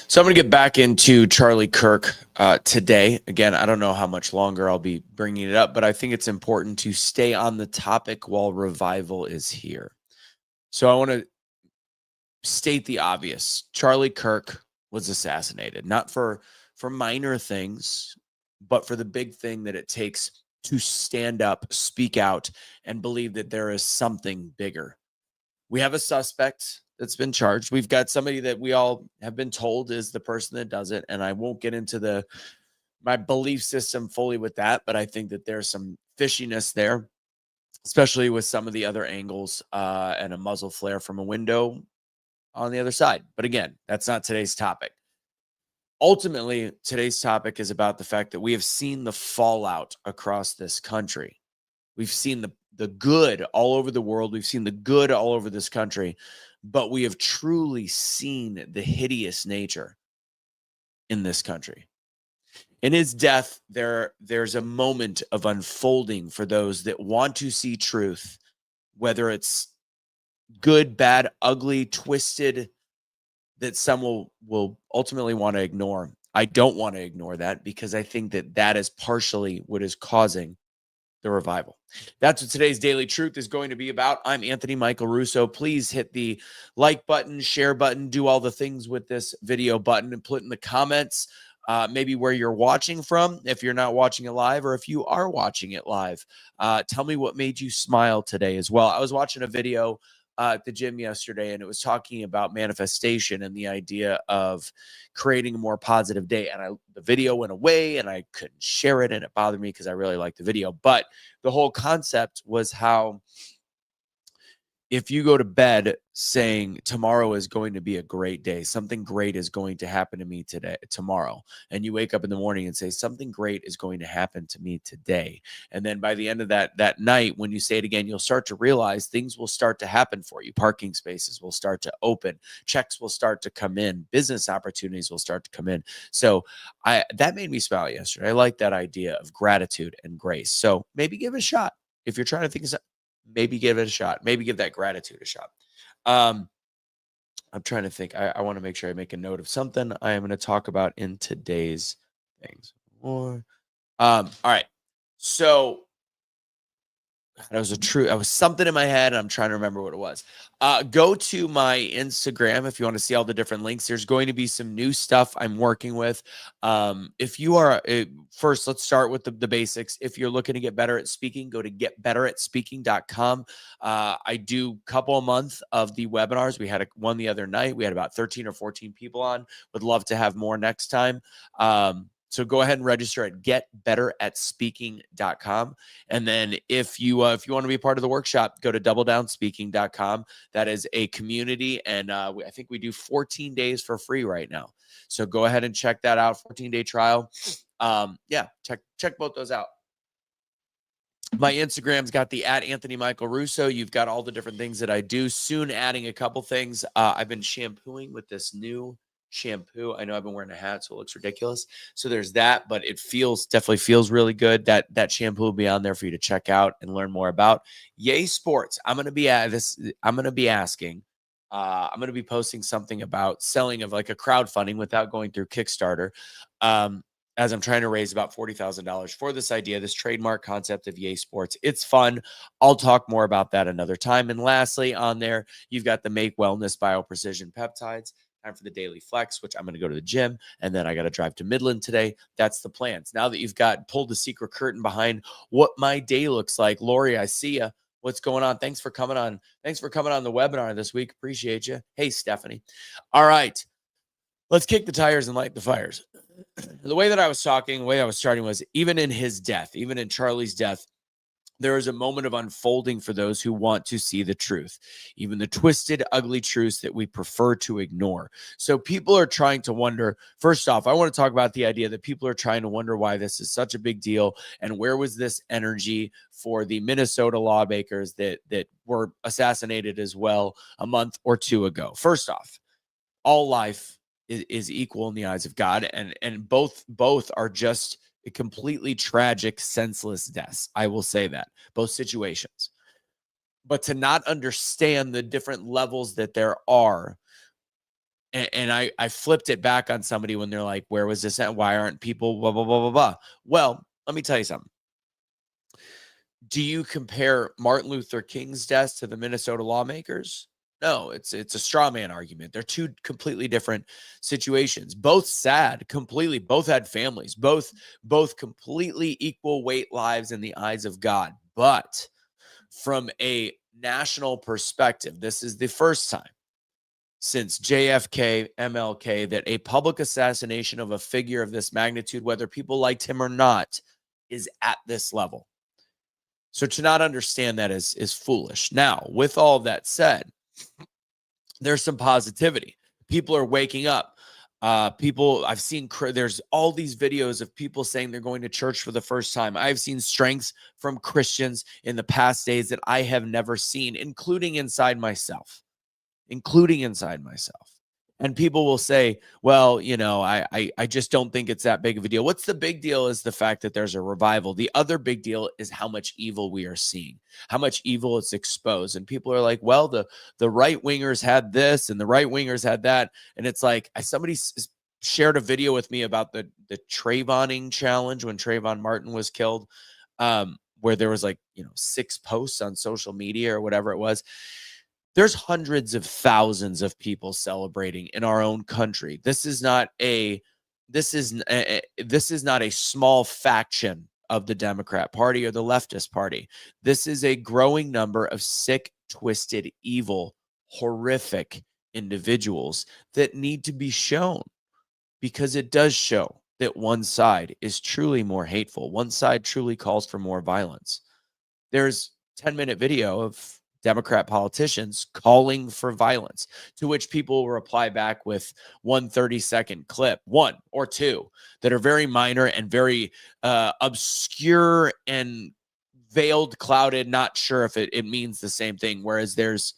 So I'm going to get back into Charlie Kirk today. Again, I don't know how much longer I'll be bringing it up, but I think it's important to stay on the topic while revival is here. So I want to state the obvious. Charlie Kirk was assassinated, not for minor things, but for the big thing that it takes to stand up, speak out, and believe that there is something bigger. We have a suspect that's been charged. We've got somebody that we all have been told is the person that does it. And I won't get into my belief system fully with that, but I think that there's some fishiness there, especially with some of the other angles and a muzzle flare from a window on the other side. But again, that's not today's topic. Ultimately, today's topic is about the fact that we have seen the fallout across this country. We've seen the good all over the world. We've seen the good all over this country, but we have truly seen the hideous nature in this country. In his death, there's a moment of unfolding for those that want to see truth, whether it's good, bad, ugly, twisted, that some will ultimately want to ignore. I don't want to ignore that because I think that that is partially what is causing the revival. That's what today's Daily Truth is going to be about. I'm Anthony Michael Russo. Please hit the like button, share button, do all the things with this video button, and put in the comments maybe where you're watching from, if you're not watching it live, or if you are watching it live. Tell me what made you smile today as well. I was watching a video at the gym yesterday, and it was talking about manifestation and the idea of creating a more positive day. And the video went away and I couldn't share it, and it bothered me because I really liked the video. But the whole concept was how if you go to bed saying tomorrow is going to be a great day, something great is going to happen to me tomorrow, and you wake up in the morning and say something great is going to happen to me today, and then by the end of that night, when you say it again, you'll start to realize things will start to happen for you. Parking spaces will start to open, checks will start to come in, business opportunities will start to come in. So that made me smile yesterday. I like that idea of gratitude and grace. So maybe give it a shot if you're trying to think of something. Maybe give it a shot. Maybe give that gratitude a shot. I'm trying to think. I want to make sure I make a note of something I am going to talk about in today's things. All right. So that was something in my head, and I'm trying to remember what it was. Go to my Instagram if you want to see all the different links. There's going to be some new stuff I'm working with. If you are first, let's start with the basics. If you're looking to get better at speaking, go to getbetteratspeaking.com. I do a couple a month of the webinars. We had one the other night. We had about 13 or 14 people on. Would love to have more next time. So go ahead and register at getbetteratspeaking.com. And then if you want to be a part of the workshop, go to doubledownspeaking.com. That is a community, and I think we do 14 days for free right now. So go ahead and check that out. 14-day trial. Check both those out. My Instagram's got the @AnthonyMichaelRusso. You've got all the different things that I do. Soon adding a couple things. I've been shampooing with this new shampoo. I know I've been wearing a hat, so it looks ridiculous. So there's that, but it definitely feels really good. That shampoo will be on there for you to check out and learn more about. Yay Sports. I'm going to be asking. I'm going to be posting something about selling of like a crowdfunding without going through Kickstarter. As I'm trying to raise about $40,000 for this idea, this trademark concept of Yay Sports. It's fun. I'll talk more about that another time. And lastly, on there, you've got the Make Wellness Bio Precision Peptides. Time for the daily flex, which I'm going to go to the gym, and then I got to drive to Midland today. That's the plans. Now that you've pulled the secret curtain behind what my day looks like, Lori, I see you. What's going on? Thanks for coming on. Thanks for coming on the webinar this week. Appreciate you. Hey, Stephanie. All right. Let's kick the tires and light the fires. The way I was starting was even in his death, even in Charlie's death, there is a moment of unfolding for those who want to see the truth, even the twisted, ugly truths that we prefer to ignore. So people are trying to wonder, first off, I want to talk about the idea that people are trying to wonder why this is such a big deal and where was this energy for the Minnesota lawmakers that were assassinated as well a month or two ago. First off, all life is equal in the eyes of God, and both are just completely tragic, senseless deaths. I will say that both situations, but to not understand the different levels that there are And I flipped it back on somebody when they're like, where was this at? Why aren't people blah, blah, blah, blah, blah? Well, let me tell you something. Do you compare Martin Luther King's death to the Minnesota lawmakers? No, it's a straw man argument. They're two completely different situations. Both sad, completely. Both had families. Both completely equal weight lives in the eyes of God. But from a national perspective, this is the first time since JFK, MLK, that a public assassination of a figure of this magnitude, whether people liked him or not, is at this level. So to not understand that is foolish. Now, with all of that said, there's some positivity. People are waking up. I've seen, there's all these videos of people saying they're going to church for the first time. I've seen strengths from Christians in the past days that I have never seen, including inside myself. And people will say, well, I just don't think it's that big of a deal. What's the big deal is the fact that there's a revival. The other big deal is how much evil we are seeing, how much evil is exposed. And people are like, well, the right wingers had this and the right wingers had that. And it's like, somebody shared a video with me about the Trayvoning challenge when Trayvon Martin was killed, where there was 6 posts on social media or whatever it was. There's hundreds of thousands of people celebrating in our own country. This is not a small faction of the Democrat Party or the leftist party. This is a growing number of sick, twisted, evil, horrific individuals that need to be shown, because it does show that one side is truly more hateful. One side truly calls for more violence. There's a 10-minute video of Democrat politicians calling for violence, to which people will reply back with 1 30-second clip, 1 or 2, that are very minor and very obscure and veiled, clouded, not sure if it means the same thing. Whereas there's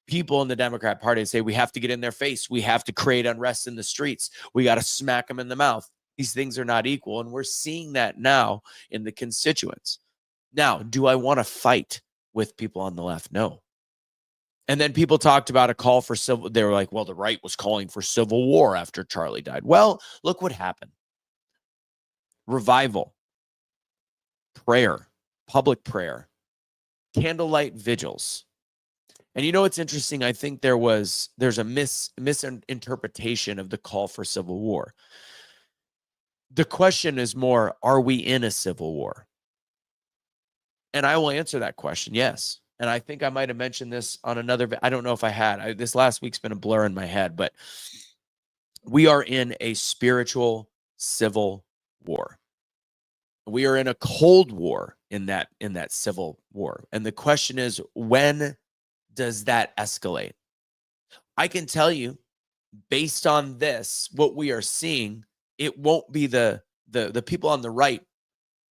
people in the Democrat Party that say we have to get in their face. We have to create unrest in the streets. We got to smack them in the mouth. These things are not equal. And we're seeing that now in the constituents. Now, do I want to fight with people on the left? No. And then people talked about a call for civil. They were like, well, the right was calling for civil war after Charlie died. Well, look what happened. Revival, prayer, public prayer, candlelight vigils. And what's interesting? I think there's a misinterpretation of the call for civil war. The question is more, are we in a civil war? And I will answer that question, yes. And I think I might have mentioned this on another, I don't know if I had. This last week's been a blur in my head, but we are in a spiritual civil war. We are in a cold war in that civil war. And the question is, when does that escalate? I can tell you, based on this, what we are seeing, it won't be the people on the right.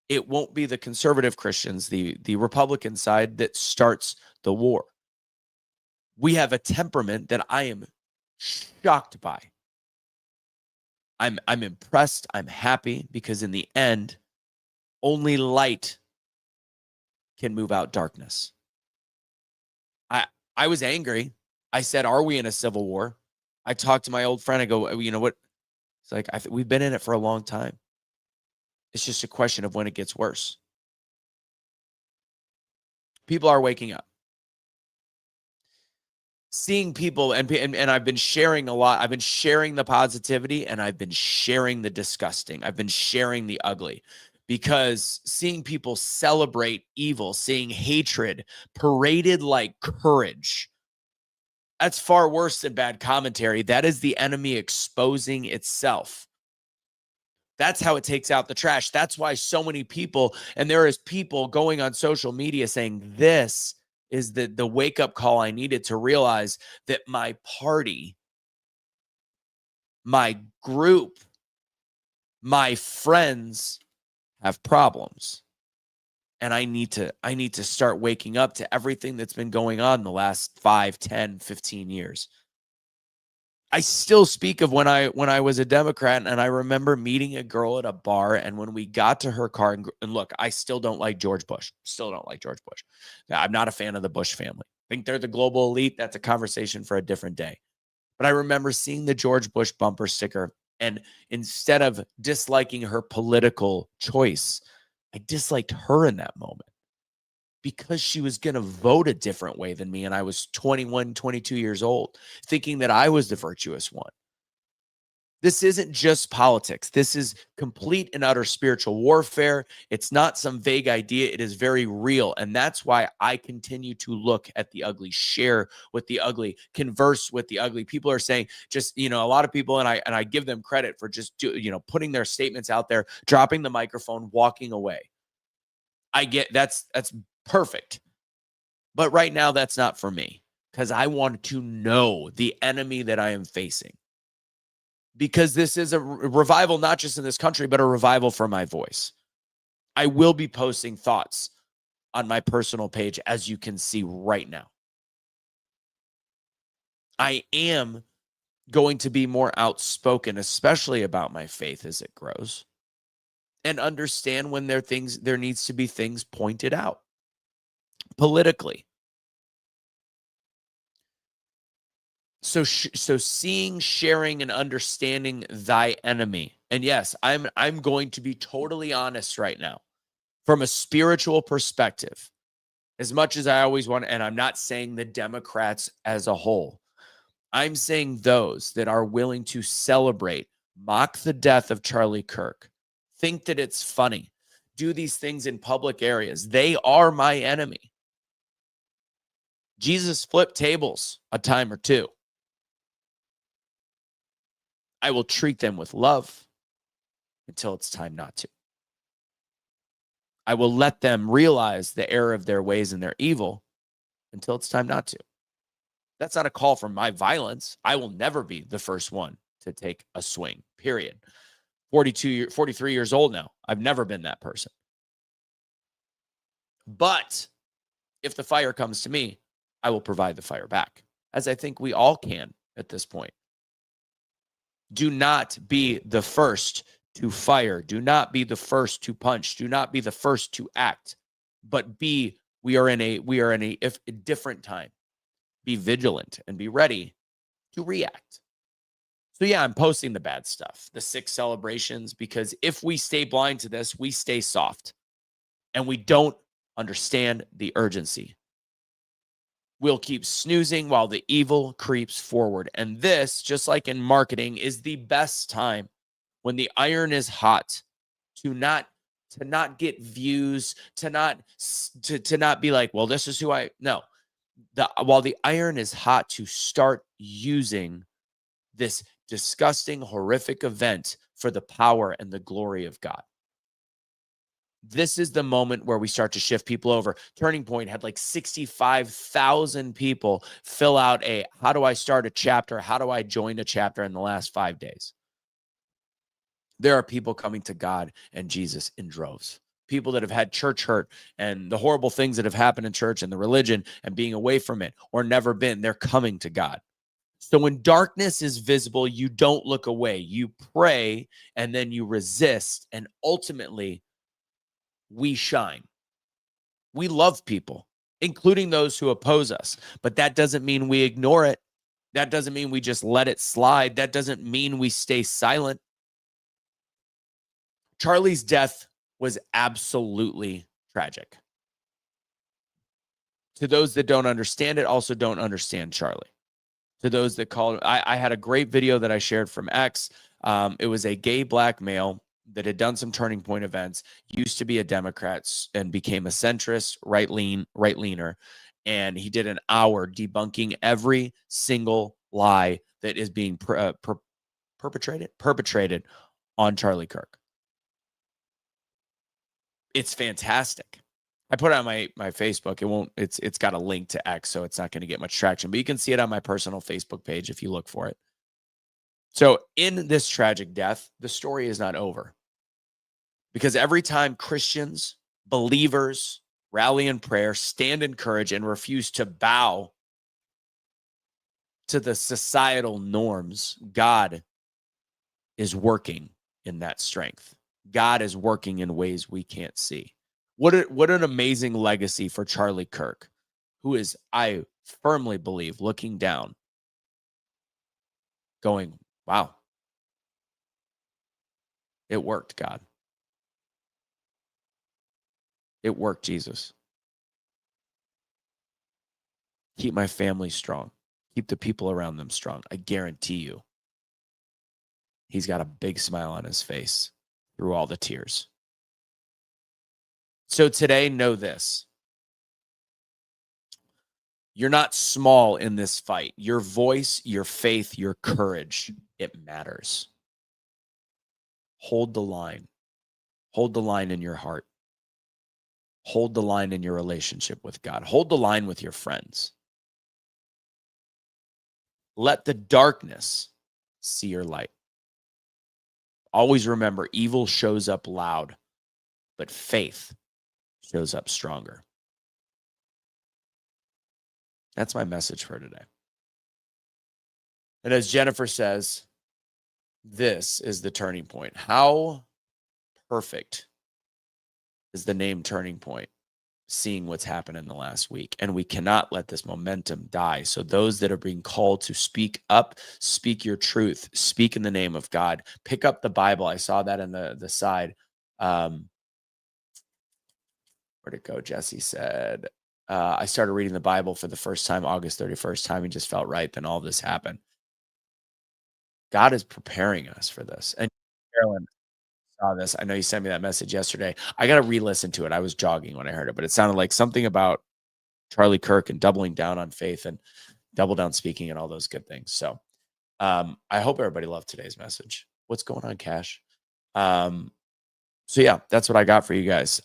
It won't be the conservative Christians, the Republican side, that starts the war. We have a temperament that I am shocked by. I'm impressed. I'm happy, because in the end, only light can move out darkness. I was angry. I said, are we in a civil war? I talked to my old friend. I go, you know what? It's like, we've been in it for a long time. It's just a question of when it gets worse. People are waking up. Seeing people, and I've been sharing a lot. I've been sharing the positivity, and I've been sharing the disgusting. I've been sharing the ugly, because seeing people celebrate evil, seeing hatred paraded like courage, that's far worse than bad commentary. That is the enemy exposing itself. That's how it takes out the trash. That's why so many people, and there is people going on social media saying, this is the wake-up call I needed to realize that my party, my group, my friends have problems. And I need to start waking up to everything that's been going on the last 5, 10, 15 years. I still speak of when I was a Democrat, and I remember meeting a girl at a bar, and when we got to her car, and look, I still don't like George Bush. Still don't like George Bush. I'm not a fan of the Bush family. I think they're the global elite. That's a conversation for a different day. But I remember seeing the George Bush bumper sticker, and instead of disliking her political choice, I disliked her in that moment because she was going to vote a different way than me. And I was 21, 22 years old, thinking that I was the virtuous one. This isn't just politics. This is complete and utter spiritual warfare. It's not some vague idea. It is very real. And that's why I continue to look at the ugly, share with the ugly, converse with the ugly. People are saying just, a lot of people, and I give them credit for just, putting their statements out there, dropping the microphone, walking away. I get that's perfect. But right now, that's not for me because I want to know the enemy that I am facing. Because this is a revival, not just in this country, but a revival for my voice. I will be posting thoughts on my personal page, as you can see right now. I am going to be more outspoken, especially about my faith as it grows, and understand when there needs to be things pointed out politically. So seeing, sharing, and understanding thy enemy. And yes, I'm going to be totally honest right now from a spiritual perspective, as much as I always want, and I'm not saying the Democrats as a whole. I'm saying those that are willing to celebrate, mock the death of Charlie Kirk, think that it's funny, do these things in public areas. They are my enemy. Jesus flipped tables a time or two. I will treat them with love until it's time not to. I will let them realize the error of their ways and their evil until it's time not to. That's not a call for my violence. I will never be the first one to take a swing, period. 43 years old now. I've never been that person. But if the fire comes to me, I will provide the fire back, as I think we all can at this point. Do not be the first to fire. Do not be the first to punch. Do not be the first to act. But we are in a different time. Be vigilant and be ready to react. So yeah, I'm posting the bad stuff, the 6 celebrations, because if we stay blind to this, we stay soft and we don't understand the urgency. We'll keep snoozing while the evil creeps forward. And this, just like in marketing, is the best time when the iron is hot to not get views, to not be like, well, this is who no. While the iron is hot, to start using this disgusting, horrific event for the power and the glory of God. This is the moment where we start to shift people over. Turning Point had like 65,000 people fill out how do I start a chapter? How do I join a chapter in the last 5 days? There are people coming to God and Jesus in droves. People that have had church hurt and the horrible things that have happened in church and the religion and being away from it or never been, they're coming to God. So when darkness is visible, you don't look away. You pray and then you resist, and ultimately we shine. We love people, including those who oppose us, but that doesn't mean we ignore it. That doesn't mean we just let it slide. That doesn't mean we stay silent. Charlie's death was absolutely tragic. To those that don't understand it, also don't understand Charlie. To those that call, I had a great video that I shared from X. It was a gay black male that had done some Turning Point events, used to be a Democrat and became a centrist, right-leaner. And he did an hour debunking every single lie that is being perpetrated on Charlie Kirk. It's fantastic. I put it on my Facebook. It's got a link to X, so it's not going to get much traction, but you can see it on my personal Facebook page if you look for it. So in this tragic death, the story is not over. Because every time Christians, believers, rally in prayer, stand in courage, and refuse to bow to the societal norms, God is working in that strength. God is working in ways we can't see. What an amazing legacy for Charlie Kirk, who is, I firmly believe, looking down going, wow, it worked, God. It worked, Jesus. Keep my family strong. Keep the people around them strong. I guarantee you, he's got a big smile on his face through all the tears. So today, know this. You're not small in this fight. Your voice, your faith, your courage, it matters. Hold the line. Hold the line in your heart. Hold the line in your relationship with God. Hold the line with your friends. Let the darkness see your light. Always remember, evil shows up loud, but faith shows up stronger. That's my message for today. And as Jennifer says, this is the turning point. How perfect is the name Turning Point, seeing what's happened in the last week. And we cannot let this momentum die. So those that are being called to speak up, speak your truth, speak in the name of God, pick up the Bible. I saw that in the side. Where'd it go? Jesse said, I started reading the Bible for the first time, August 31st. Timing just felt right. Then all this happened. God is preparing us for this. And Carolyn saw this. I know you sent me that message yesterday. I got to re-listen to it. I was jogging when I heard it, but it sounded like something about Charlie Kirk and doubling down on faith and double down speaking and all those good things. So I hope everybody loved today's message. What's going on, Cash? So yeah, that's what I got for you guys.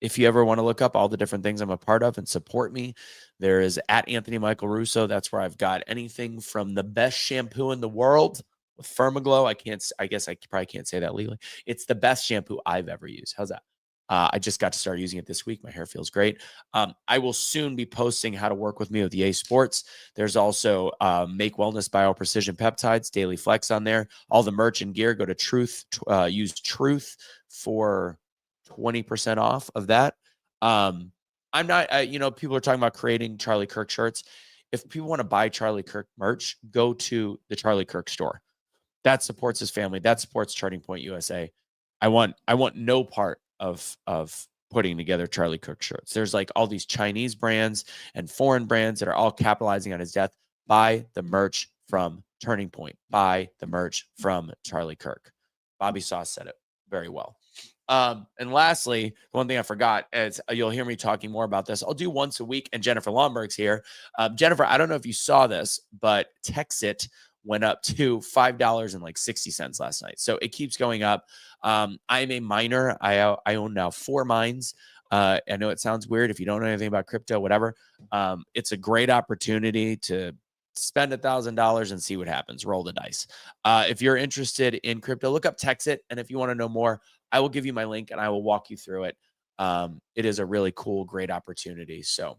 If you ever want to look up all the different things I'm a part of and support me, there is at Anthony Michael Russo. That's where I've got anything from the best shampoo in the world with Firmaglow. I guess I probably can't say that legally. It's the best shampoo I've ever used. How's that? I just got to start using it this week. My hair feels great. I will soon be posting how to work with me with EA Sports. There's also Make Wellness Bio Precision Peptides, Daily Flex on there. All the merch and gear, go to Truth, use Truth for 20% off of that. I'm not, people are talking about creating Charlie Kirk shirts. If people want to buy Charlie Kirk merch, go to the Charlie Kirk store. That supports his family. That supports Turning Point USA. I want no part of putting together Charlie Kirk shirts. There's like all these Chinese brands and foreign brands that are all capitalizing on his death. Buy the merch from Turning Point. Buy the merch from Charlie Kirk. Bobby Sauce said it very well. And lastly, one thing I forgot is you'll hear me talking more about this. I'll do once a week, and Jennifer Lomberg's here. Jennifer, I don't know if you saw this, but Texit went up to $5.60 last night. So it keeps going up. I'm a miner. I own now 4 mines. I know it sounds weird if you don't know anything about crypto, whatever. It's a great opportunity to spend $1,000 and see what happens. Roll the dice. If you're interested in crypto, look up Texit. And if you want to know more, I will give you my link and I will walk you through it. It is a really cool, great opportunity. So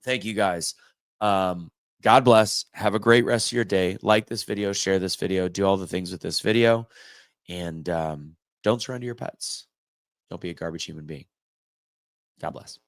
thank you guys. God bless. Have a great rest of your day. Like this video, share this video, do all the things with this video. And don't surrender your pets. Don't be a garbage human being. God bless.